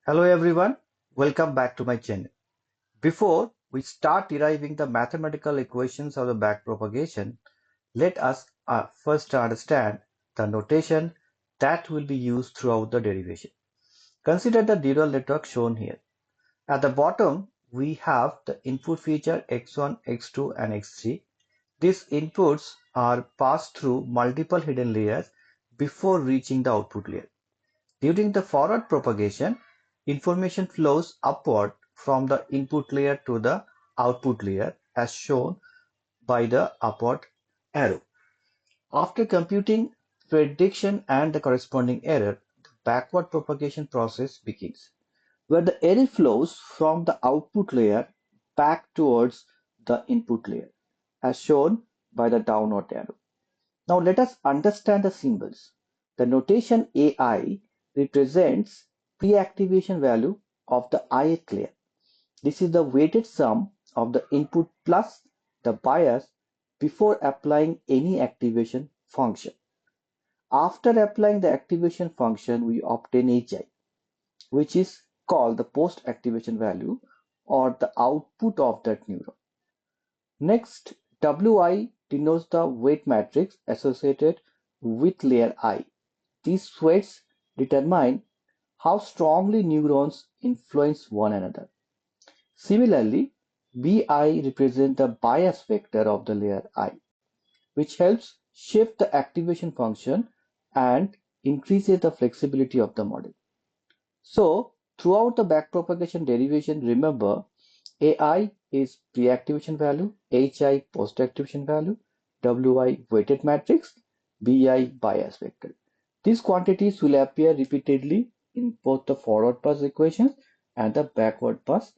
Hello everyone, welcome back to my channel. Before we start deriving the mathematical equations of the backpropagation, let us first understand the notation that will be used throughout the derivation. Consider the neural network shown here. At the bottom, we have the input feature x1, x2 and x3. These inputs are passed through multiple hidden layers before reaching the output layer. During the forward propagation, information flows upward from the input layer to the output layer as shown by the upward arrow. After computing prediction and the corresponding error, the backward propagation process begins, where the error flows from the output layer back towards the input layer, as shown by the downward arrow. Now let us understand the symbols. The notation AI represents pre-activation value of the ith layer. This is the weighted sum of the input plus the bias before applying any activation function. After applying the activation function, we obtain HI, which is called the post-activation value or the output of that neuron. Next, Wi denotes the weight matrix associated with layer I. These weights determine how strongly neurons influence one another. Similarly, Bi represents the bias vector of the layer I, which helps shift the activation function and increases the flexibility of the model. So, throughout the backpropagation derivation, remember AI is pre-activation value, HI post-activation value, Wi weighted matrix, Bi bias vector. These quantities will appear repeatedly in both the forward pass equations and the backward pass